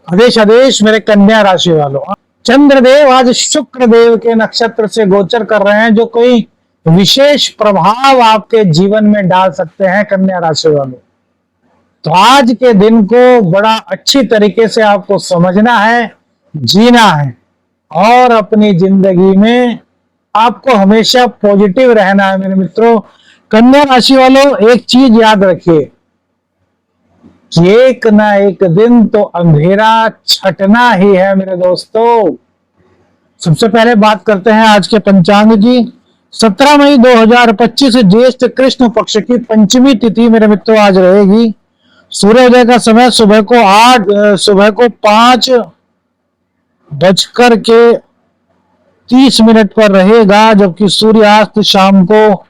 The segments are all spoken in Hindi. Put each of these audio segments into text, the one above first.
आदेश आदेश मेरे कन्या राशि वालों, चंद्रदेव आज शुक्र देव के नक्षत्र से गोचर कर रहे हैं, जो कोई विशेष प्रभाव आपके जीवन में डाल सकते हैं। कन्या राशि वालों, तो आज के दिन को बड़ा अच्छी तरीके से आपको समझना है, जीना है और अपनी जिंदगी में आपको हमेशा पॉजिटिव रहना है। मेरे मित्रों, कन्या राशि वालों, एक चीज याद रखिए कि एक ना एक दिन तो अंधेरा छटना ही है। मेरे दोस्तों, सबसे पहले बात करते हैं आज के पंचांग की। 17 मई 2025 ज्येष्ठ कृष्ण पक्ष की पंचमी तिथि मेरे मित्रों आज रहेगी। सूर्योदय का समय सुबह को 5:30 पर रहेगा, जबकि सूर्यास्त शाम को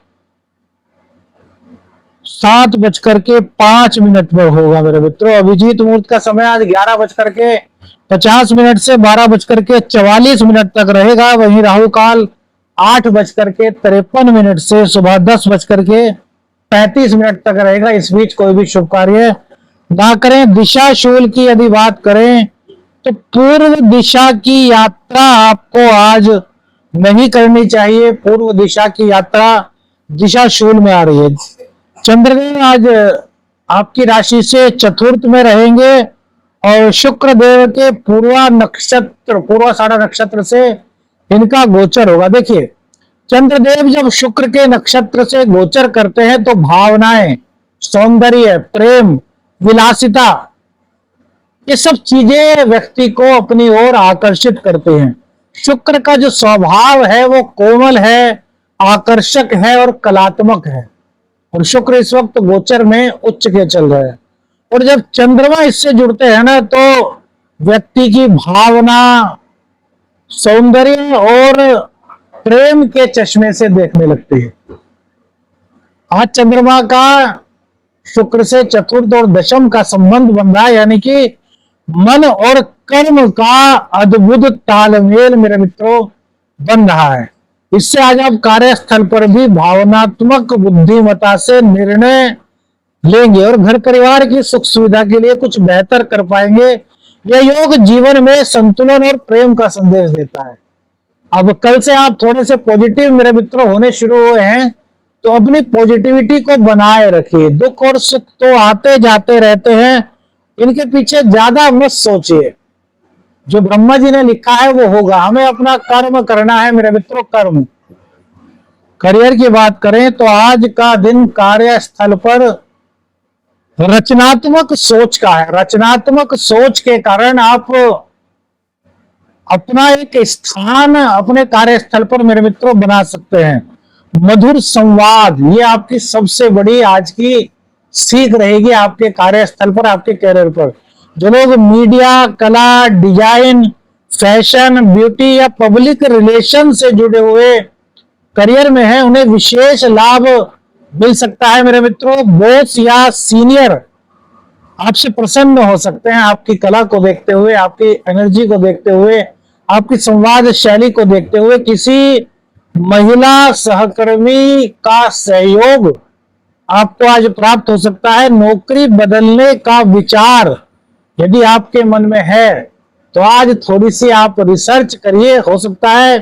7:05 पर होगा। मेरे मित्रों, अभिजीत मुहूर्त का समय आज 11:50 से 12:44 तक रहेगा। वहीं राहु काल 8:53 से सुबह 10:35 तक रहेगा। इस बीच कोई भी शुभ कार्य ना करें। दिशा शूल की यदि बात करें तो पूर्व दिशा की यात्रा आपको आज नहीं करनी चाहिए। पूर्व दिशा की यात्रा दिशा शूल में आ रही है। चंद्रदेव आज आपकी राशि से चतुर्थ में रहेंगे और शुक्र देव के पूर्वाषाढ़ा नक्षत्र से इनका गोचर होगा। देखिए, चंद्रदेव जब शुक्र के नक्षत्र से गोचर करते हैं तो भावनाएं, सौंदर्य, प्रेम, विलासिता, ये सब चीजें व्यक्ति को अपनी ओर आकर्षित करते हैं। शुक्र का जो स्वभाव है वो कोमल है, आकर्षक है और कलात्मक है। और शुक्र इस वक्त गोचर में उच्च के चल रहे हैं। और जब चंद्रमा इससे जुड़ते हैं ना, तो व्यक्ति की भावना, सौंदर्य और प्रेम के चश्मे से देखने लगती है। आज चंद्रमा का शुक्र से चतुर्थ और दशम का संबंध बन रहा है, यानी कि मन और कर्म का अद्भुत तालमेल मेरे मित्रों बन रहा है। इससे आज आप कार्यस्थल पर भी भावनात्मक बुद्धिमत्ता से निर्णय लेंगे और घर परिवार की सुख सुविधा के लिए कुछ बेहतर कर पाएंगे। यह योग जीवन में संतुलन और प्रेम का संदेश देता है। अब कल से आप थोड़े से पॉजिटिव मेरे मित्रों होने शुरू हुए हैं, तो अपनी पॉजिटिविटी को बनाए रखिए। दुख और सुख तो आते जाते रहते हैं, इनके पीछे ज्यादा मत सोचिए। जो ब्रह्मा जी ने लिखा है वो होगा। हमें अपना कर्म करना है मेरे मित्रों, कर्म। करियर की बात करें तो आज का दिन कार्यस्थल पर रचनात्मक सोच का है। रचनात्मक सोच के कारण आप अपना एक स्थान अपने कार्यस्थल पर मेरे मित्रों बना सकते हैं। मधुर संवाद, ये आपकी सबसे बड़ी आज की सीख रहेगी आपके कार्यस्थल पर, आपके कैरियर पर। जो लोग मीडिया, कला, डिजाइन, फैशन, ब्यूटी या पब्लिक रिलेशन से जुड़े हुए करियर में हैं, उन्हें विशेष लाभ मिल सकता है मेरे मित्रों। बॉस या सीनियर आपसे प्रसन्न हो सकते हैं आपकी कला को देखते हुए, आपकी एनर्जी को देखते हुए, आपकी संवाद शैली को देखते हुए। किसी महिला सहकर्मी का सहयोग आपको आज प्राप्त हो सकता है। नौकरी बदलने का विचार यदि आपके मन में है तो आज थोड़ी सी आप रिसर्च करिए। हो सकता है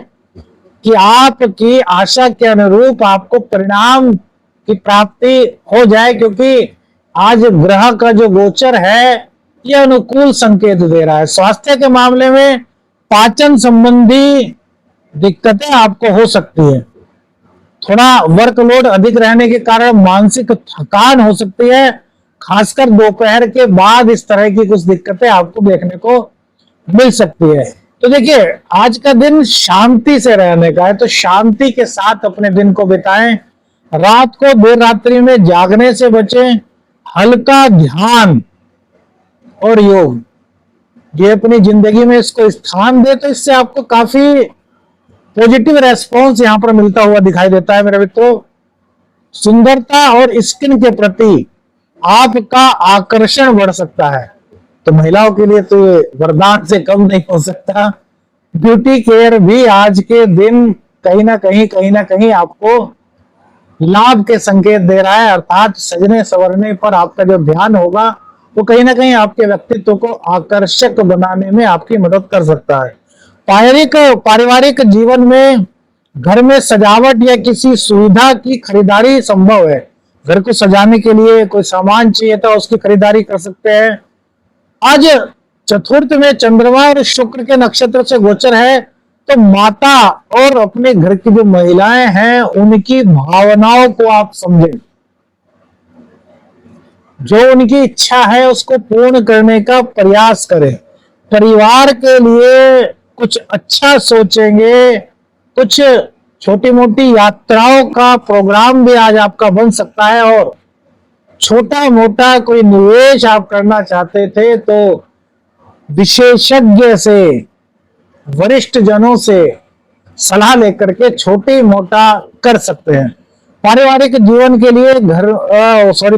कि आपकी आशा के अनुरूप आपको परिणाम की प्राप्ति हो जाए, क्योंकि आज ग्रह का जो गोचर है यह अनुकूल संकेत दे रहा है। स्वास्थ्य के मामले में पाचन संबंधी दिक्कतें आपको हो सकती है। थोड़ा वर्कलोड अधिक रहने के कारण मानसिक थकान हो सकती है। खासकर दोपहर के बाद इस तरह की कुछ दिक्कतें आपको देखने को मिल सकती है। तो देखिए, आज का दिन शांति से रहने का है, तो शांति के साथ अपने दिन को बिताएं। रात को देर रात्रि में जागने से बचें। हल्का ध्यान और योग, ये अपनी जिंदगी में इसको स्थान दे, तो इससे आपको काफी पॉजिटिव रेस्पॉन्स यहां पर मिलता हुआ दिखाई देता है मेरे मित्रों। सुंदरता और स्किन के प्रति आपका आकर्षण बढ़ सकता है, तो महिलाओं के लिए तो वरदान से कम नहीं हो सकता। ब्यूटी केयर भी आज के दिन कहीं ना कहीं आपको लाभ के संकेत दे रहा है। अर्थात सजने संवरने पर आपका जो ध्यान होगा वो कहीं ना कहीं आपके व्यक्तित्व को आकर्षक बनाने में आपकी मदद कर सकता है। पारिवारिक जीवन में घर में सजावट या किसी सुविधा की खरीदारी संभव है। घर को सजाने के लिए कोई सामान चाहिए तो उसकी खरीदारी कर सकते हैं। आज चतुर्थ में चंद्रमा और शुक्र के नक्षत्र से गोचर है, तो माता और अपने घर की जो महिलाएं हैं उनकी भावनाओं को आप समझें। जो उनकी इच्छा है उसको पूर्ण करने का प्रयास करें। परिवार के लिए कुछ अच्छा सोचेंगे। कुछ छोटी मोटी यात्राओं का प्रोग्राम भी आज आपका बन सकता है, और छोटा मोटा कोई निवेश आप करना चाहते थे तो विशेषज्ञ से, वरिष्ठ जनों से सलाह लेकर के छोटी मोटा कर सकते हैं। पारिवारिक जीवन के लिए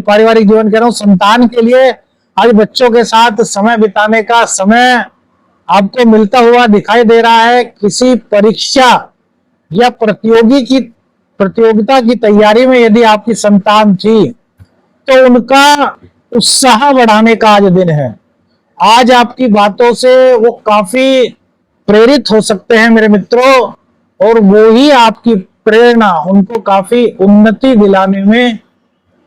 पारिवारिक जीवन कह रहा हूं, संतान के लिए आज बच्चों के साथ समय बिताने का समय आपको मिलता हुआ दिखाई दे रहा है। किसी परीक्षा या प्रतियोगिता की तैयारी में यदि आपकी संतान थी तो उनका उत्साह बढ़ाने का आज दिन है। आज आपकी बातों से वो काफी प्रेरित हो सकते हैं मेरे मित्रों, और वो ही आपकी प्रेरणा उनको काफी उन्नति दिलाने में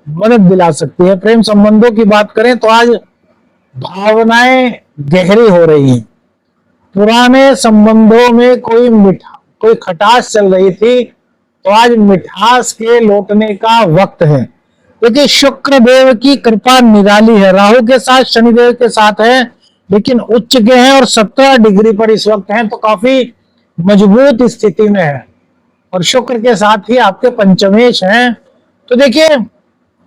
मदद दिला सकती है। प्रेम संबंधों की बात करें तो आज भावनाएं गहरी हो रही हैं। पुराने संबंधों में कोई खटास चल रही थी तो आज मिठास के लौटने का वक्त है। देखिए शुक्र देव की कृपा निराली है, राहु के साथ शनिदेव के साथ है, लेकिन उच्च के हैं और 17 डिग्री पर इस वक्त हैं, तो काफी मजबूत स्थिति में है। और शुक्र के साथ ही आपके पंचमेश हैं, तो देखिए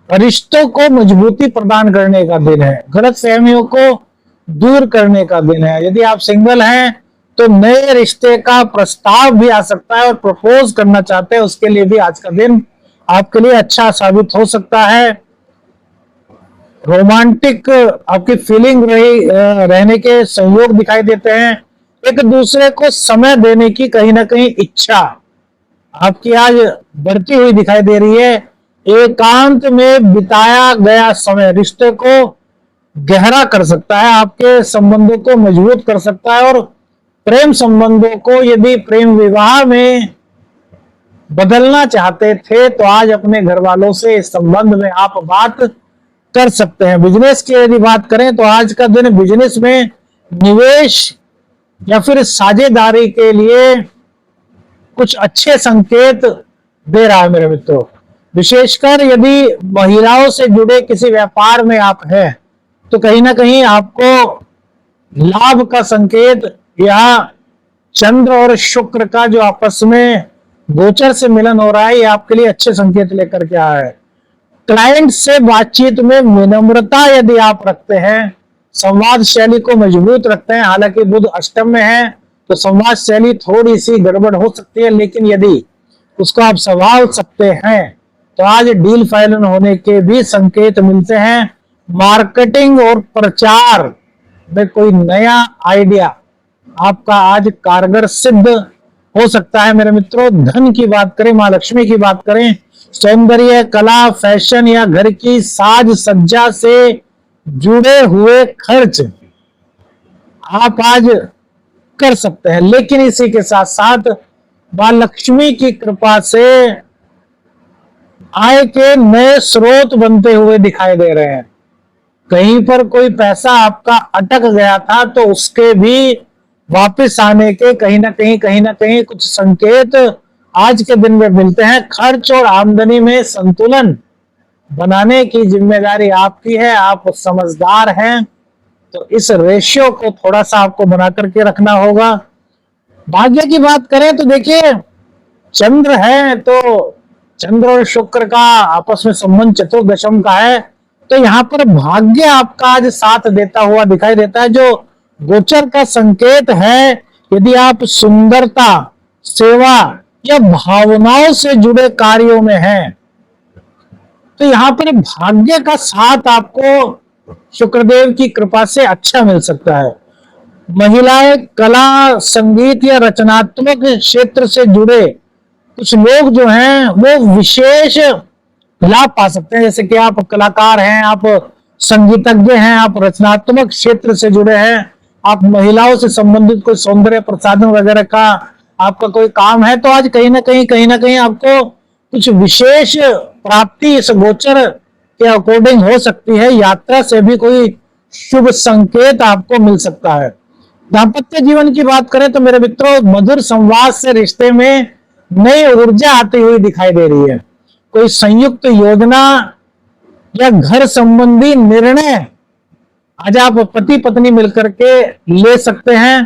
रिश्तों को मजबूती प्रदान करने का दिन है, गलत फहमियों को दूर करने का दिन है। यदि आप सिंगल हैं तो नए रिश्ते का प्रस्ताव भी आ सकता है, और प्रपोज करना चाहते हैं उसके लिए भी आज का दिन आपके लिए अच्छा साबित हो सकता है। रोमांटिक आपकी फीलिंग रहने के संयोग दिखाई देते हैं। एक दूसरे को समय देने की कहीं ना कहीं इच्छा आपकी आज बढ़ती हुई दिखाई दे रही है। एकांत में बिताया गया समय रिश्ते को गहरा कर सकता है, आपके संबंधों को मजबूत कर सकता है। और प्रेम संबंधों को यदि प्रेम विवाह में बदलना चाहते थे तो आज अपने घर वालों से इस संबंध में आप बात कर सकते हैं। बिजनेस की यदि बात करें तो आज का दिन बिजनेस में निवेश या फिर साझेदारी के लिए कुछ अच्छे संकेत दे रहा है मेरे मित्रों। विशेषकर यदि महिलाओं से जुड़े किसी व्यापार में आप हैं तो कहीं ना कहीं आपको लाभ का संकेत, या चंद्र और शुक्र का जो आपस में गोचर से मिलन हो रहा है, ये आपके लिए अच्छे संकेत लेकर के आया है। क्लाइंट से बातचीत में विनम्रता यदि आप रखते हैं, संवाद शैली को मजबूत रखते हैं, हालांकि बुध अष्टम में है तो संवाद शैली थोड़ी सी गड़बड़ हो सकती है, लेकिन यदि उसको आप संभाल सकते हैं तो आज डील फाइनल होने के भी संकेत मिलते हैं। मार्केटिंग और प्रचार में कोई नया आइडिया आपका आज कारगर सिद्ध हो सकता है मेरे मित्रों। धन की बात करें, मां लक्ष्मी की बात करें, सौंदर्य, कला, फैशन या घर की साज सज्जा से जुड़े हुए खर्च आप आज कर सकते हैं, लेकिन इसी के साथ साथ मां लक्ष्मी की कृपा से आय के नए स्रोत बनते हुए दिखाई दे रहे हैं। कहीं पर कोई पैसा आपका अटक गया था तो उसके भी वापस आने के कहीं ना कहीं कुछ संकेत आज के दिन में मिलते हैं। खर्च और आमदनी में संतुलन बनाने की जिम्मेदारी आपकी है, आप समझदार हैं, तो इस रेशियो को थोड़ा सा आपको बना करके रखना होगा। भाग्य की बात करें तो देखिए चंद्र है, तो चंद्र और शुक्र का आपस में संबंध चतुर्दशम का है, तो यहाँ पर भाग्य आपका आज साथ देता हुआ दिखाई देता है, जो गोचर का संकेत है। यदि आप सुंदरता, सेवा या भावनाओं से जुड़े कार्यों में हैं तो यहाँ पर भाग्य का साथ आपको शुक्रदेव की कृपा से अच्छा मिल सकता है। महिलाएं कला, संगीत या रचनात्मक क्षेत्र से जुड़े कुछ लोग जो हैं वो विशेष लाभ पा सकते हैं। जैसे कि आप कलाकार हैं, आप संगीतज्ञ हैं, आप रचनात्मक क्षेत्र से जुड़े हैं, आप महिलाओं से संबंधित कोई सौंदर्य प्रसाधन वगैरह का आपका कोई काम है, तो आज कहीं ना कहीं आपको कुछ विशेष प्राप्ति इस गोचर के अकॉर्डिंग हो सकती है। यात्रा से भी कोई शुभ संकेत आपको मिल सकता है। दाम्पत्य जीवन की बात करें तो मेरे मित्रों, मधुर संवाद से रिश्ते में नई ऊर्जा आती हुई दिखाई दे रही है। कोई संयुक्त योजना या घर संबंधी निर्णय आज आप पति पत्नी मिलकर के ले सकते हैं।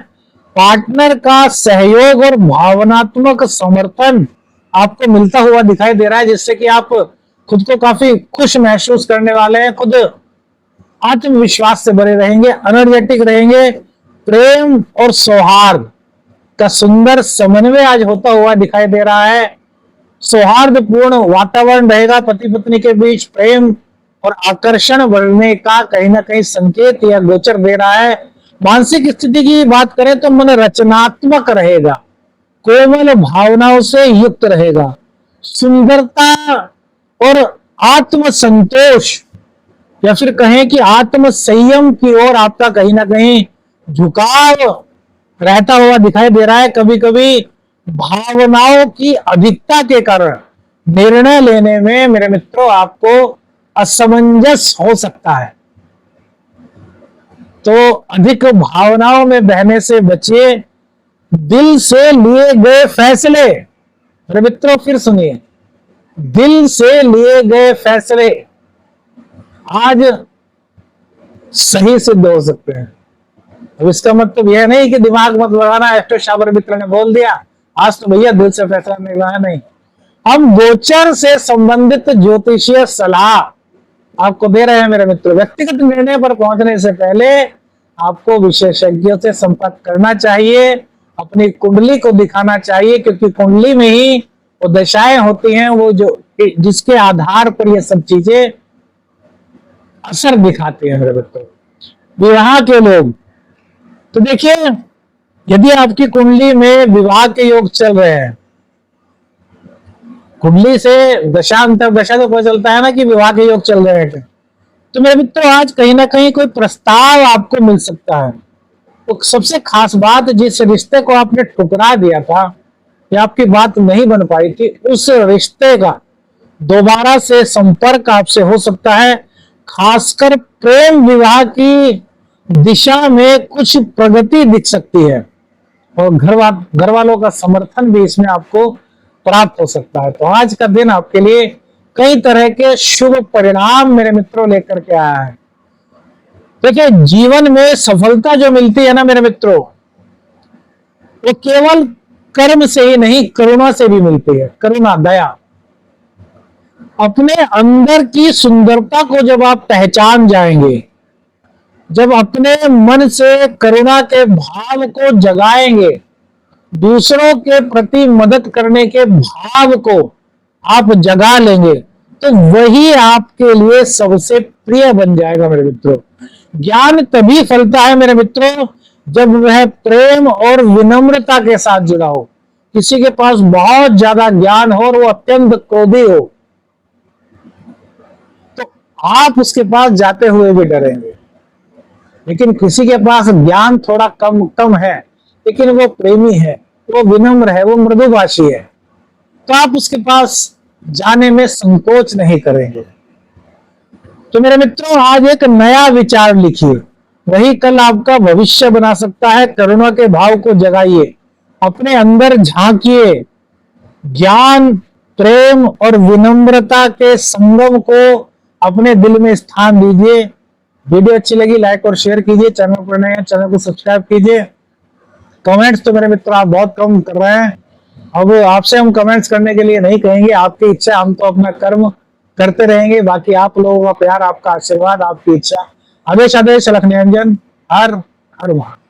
पार्टनर का सहयोग और भावनात्मक समर्थन आपको मिलता हुआ दिखाई दे रहा है, जिससे कि आप खुद को काफी खुश महसूस करने वाले हैं, खुद आत्मविश्वास से भरे रहेंगे, एनर्जेटिक रहेंगे। प्रेम और सौहार्द का सुंदर समन्वय आज होता हुआ दिखाई दे रहा है। सौहार्दपूर्ण वातावरण रहेगा, पति पत्नी के बीच प्रेम और आकर्षण बढ़ने का कहीं ना कहीं संकेत या गोचर दे रहा है। मानसिक स्थिति की बात करें तो मन रचनात्मक रहेगा, कोमल भावनाओं से युक्त रहेगा। सुंदरता और आत्म संतोष या फिर कहें कि आत्म संयम की ओर आपका कहीं ना कहीं झुकाव रहता हुआ दिखाई दे रहा है। कभी कभी भावनाओं की अधिकता के कारण निर्णय लेने में मेरे मित्रों आपको असमंजस हो सकता है, तो अधिक भावनाओं में बहने से बचिए। दिल से लिए गए फैसले, मेरे मित्रों फिर सुनिए, दिल से लिए गए फैसले आज सही सिद्ध हो सकते हैं। अब इसका मतलब यह नहीं कि दिमाग मत लगाना, एस्ट्रो शाबर मित्र ने बोल दिया आज तो भैया दिल से फैसला नहीं हुआ है, नहीं। हम गोचर से संबंधित ज्योतिषीय सलाह आपको दे रहे हैं मेरे मित्रों। व्यक्तिगत निर्णय पर पहुंचने से पहले आपको विशेषज्ञों से संपर्क करना चाहिए, अपनी कुंडली को दिखाना चाहिए, क्योंकि कुंडली में ही वो दशाएं होती हैं, वो जो जिसके आधार पर ये सब चीजें असर दिखाती हैं मेरे मित्रों। विवाह के लोग तो देखिए, यदि आपकी कुंडली में विवाह के योग चल रहे हैं, कुंडली से दशा अंतर दशा तो पता चलता है ना कि विवाह के योग चल रहे हैं, तो मेरे मित्रों आज कहीं ना कहीं कोई प्रस्ताव आपको मिल सकता है। तो सबसे खास बात, जिस रिश्ते को आपने ठुकरा दिया था या आपकी बात नहीं बन पाई थी, उस रिश्ते का दोबारा से संपर्क आपसे हो सकता है। खासकर प्रेम विवाह की दिशा में कुछ प्रगति दिख सकती है और घर वालों का समर्थन भी इसमें आपको प्राप्त हो सकता है। तो आज का दिन आपके लिए कई तरह के शुभ परिणाम मेरे मित्रों लेकर के आया है। देखिए, जीवन में सफलता जो मिलती है ना मेरे मित्रों, वो केवल कर्म से ही नहीं, करुणा से भी मिलती है। करुणा, दया। अपने अंदर की सुंदरता को जब आप पहचान जाएंगे, जब अपने मन से करुणा के भाव को जगाएंगे, दूसरों के प्रति मदद करने के भाव को आप जगा लेंगे, तो वही आपके लिए सबसे प्रिय बन जाएगा मेरे मित्रों। ज्ञान तभी फलता है मेरे मित्रों जब वह प्रेम और विनम्रता के साथ जुड़ा हो। किसी के पास बहुत ज्यादा ज्ञान हो और वो अत्यंत क्रोधी हो, तो आप उसके पास जाते हुए भी डरेंगे। लेकिन किसी के पास ज्ञान थोड़ा कम है, लेकिन वो प्रेमी है, वो विनम्र है, वो मृदुभाषी है, तो आप उसके पास जाने में संकोच नहीं करेंगे। तो मेरे मित्रों, आज एक नया विचार लिखिए, वही कल आपका भविष्य बना सकता है। करुणा के भाव को जगाइए, अपने अंदर झांकिए, ज्ञान, प्रेम और विनम्रता के संगम को अपने दिल में स्थान दीजिए। वीडियो अच्छी लगी लाइक और शेयर कीजिए, चैनल पर नए हैं चैनल को सब्सक्राइब कीजिए। कमेंट्स तो मेरे मित्र आप बहुत कम कर रहे हैं, अब आपसे हम कमेंट्स करने के लिए नहीं कहेंगे, आपकी इच्छा, हम तो अपना कर्म करते रहेंगे। बाकी आप लोगों का प्यार, आपका आशीर्वाद, आपकी इच्छा। आदेश आदेश लख निरंजन। हर हर महादेव।